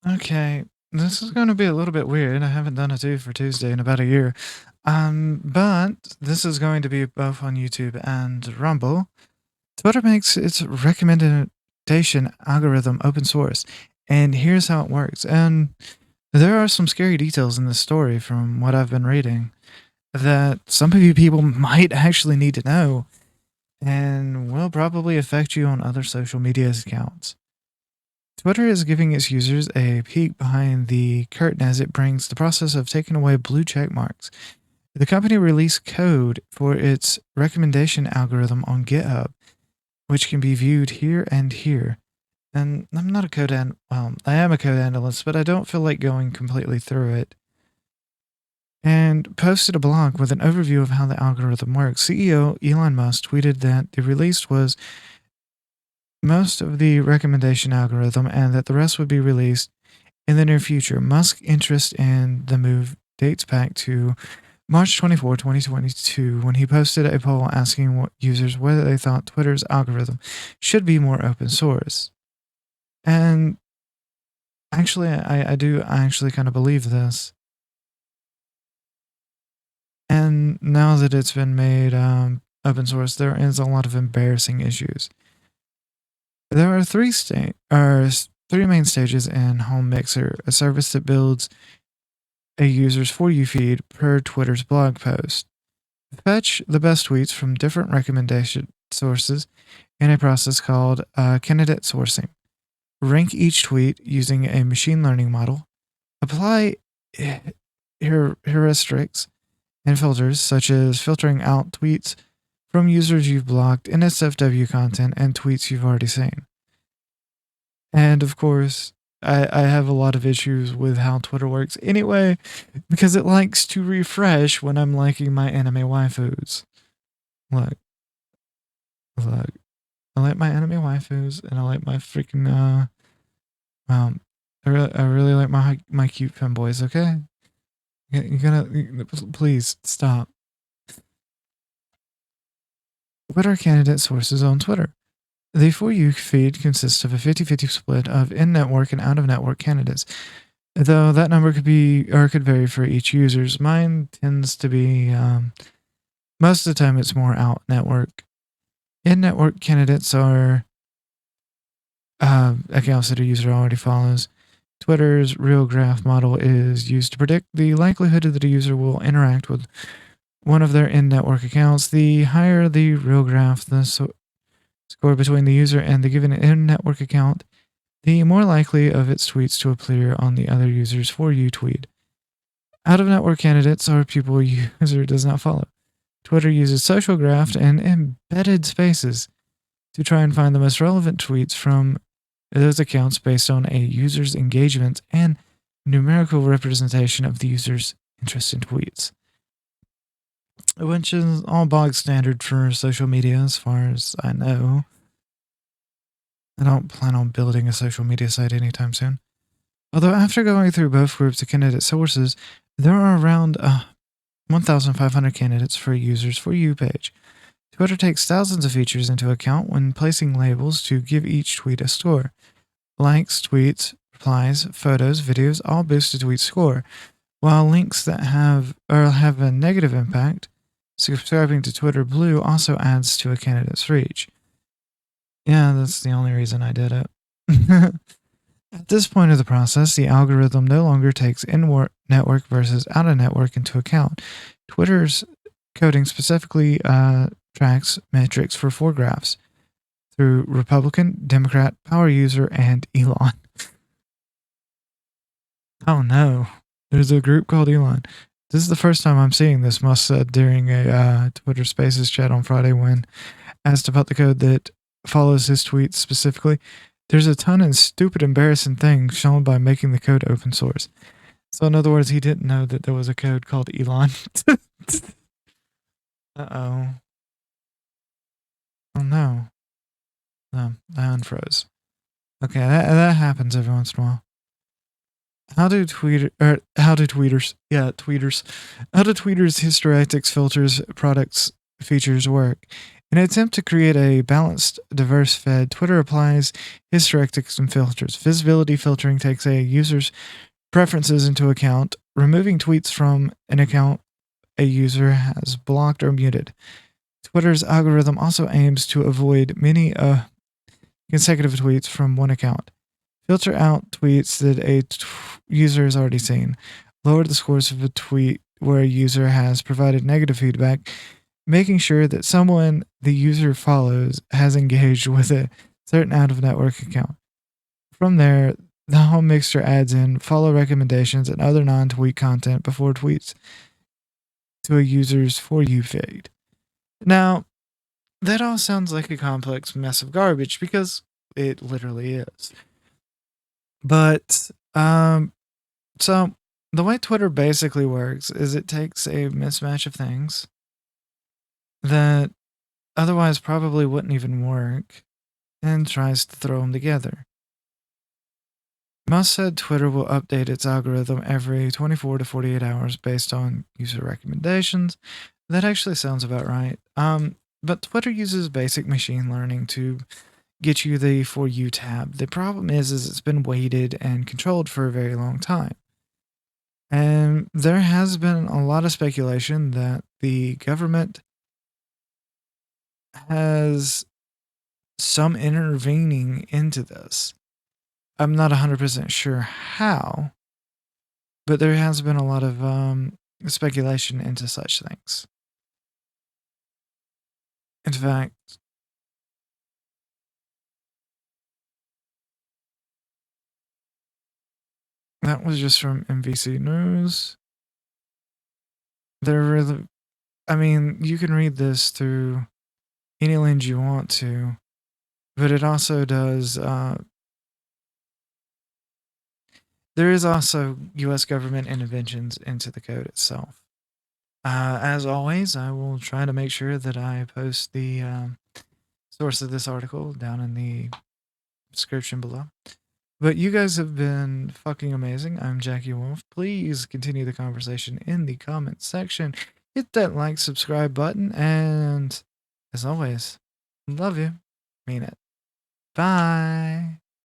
Okay, this is going to be a little bit weird. I haven't done a two for Tuesday in about a year. But this is going to be both on YouTube and Rumble. Twitter makes its recommendation algorithm open source, and here's how it works. And there are some scary details in this story from what I've been reading that some of you people might actually need to know and will probably affect you on other social media accounts. Twitter is giving its users a peek behind the curtain as it brings the process of taking away blue check marks. The company released code for its recommendation algorithm on GitHub, which can be viewed here and here. And I'm not a I am a code analyst, but I don't feel like going completely through it. And posted a blog with an overview of how the algorithm works. CEO Elon Musk tweeted that the release was most of the recommendation algorithm and that the rest would be released in the near future. Musk's interest in the move dates back to March 24, 2022, when he posted a poll asking users whether they thought Twitter's algorithm should be more open source. And actually, I do actually kind of believe this. And now that it's been made open source, there is a lot of embarrassing issues. There are three main stages in Home Mixer, a service that builds a user's For You feed per Twitter's blog post. Fetch the best tweets from different recommendation sources in a process called candidate sourcing. Rank each tweet using a machine learning model. Apply heuristics and filters, such as filtering out tweets from users you've blocked, NSFW content, and tweets you've already seen. And of course, I have a lot of issues with how Twitter works anyway, because it likes to refresh when I'm liking my anime waifus. Look, look. I like my anime waifus, and I like my freaking, I really like my cute femboys, okay? You're gonna, please, stop. What are candidate sources on Twitter? The For You feed consists of a 50-50 split of in-network and out-of-network candidates, though that number could vary for each user's. Mine tends to be, most of the time it's more out-network. In-network candidates are accounts that a user already follows. Twitter's real graph model is used to predict the likelihood that a user will interact with one of their in-network accounts. The higher the real graph, the score between the user and the given in-network account, the more likely of its tweets to appear on the other user's For You tweet. Out-of-network candidates are people a user does not follow. Twitter uses social graph and embedded spaces to try and find the most relevant tweets from those accounts based on a user's engagement and numerical representation of the user's interest in tweets, which is all bog standard for social media as far as I know. I don't plan on building a social media site anytime soon. Although after going through both groups of candidate sources, there are around 1,500 candidates for a user's For You page. Twitter takes thousands of features into account when placing labels to give each tweet a score. Likes, tweets, replies, photos, videos all boost a tweet score, while links that have a negative impact, subscribing to Twitter Blue also adds to a candidate's reach. Yeah, that's the only reason I did it. At this point of the process, the algorithm no longer takes in-network versus out-of-network into account. Twitter's coding specifically tracks metrics for four graphs through Republican, Democrat, power user, and Elon. Oh no, there's a group called Elon. This is the first time I'm seeing this, Musk said during a Twitter Spaces chat on Friday when asked about the code that follows his tweets specifically. There's a ton of stupid, embarrassing things shown by making the code open source. So in other words, he didn't know that there was a code called Elon. Uh-oh. Oh no. I unfroze. Okay, that happens every once in a while. How do tweeters hysterectics filters products features work? In an attempt to create a balanced, diverse feed, Twitter applies hysterectics and filters. Visibility filtering takes a user's preferences into account, removing tweets from an account a user has blocked or muted. Twitter's algorithm also aims to avoid many consecutive tweets from one account. Filter out tweets that a user has already seen. Lower the scores of a tweet where a user has provided negative feedback, making sure that someone the user follows has engaged with a certain out of network account. From there, the home mixer adds in follow recommendations and other non tweet content before tweets to a user's For You feed. Now, that all sounds like a complex mess of garbage because it literally is. But, so the way Twitter basically works is it takes a mismatch of things that otherwise probably wouldn't even work and tries to throw them together. Musk said Twitter will update its algorithm every 24 to 48 hours based on user recommendations. That actually sounds about right. But Twitter uses basic machine learning to get you the For You tab. The problem is it's been weighted and controlled for a very long time. And there has been a lot of speculation that the government has some intervening into this. I'm not 100% sure how, but there has been a lot of speculation into such things. In fact, that was just from NBC News. There really, I mean, you can read this through any lens you want to, but it also does. There is also U.S. government interventions into the code itself. As always, I will try to make sure that I post the source of this article down in the description below. But you guys have been fucking amazing. I'm Jackie Wolf. Please continue the conversation in the comments section. Hit that like, subscribe button, and as always, love you. Mean it. Bye.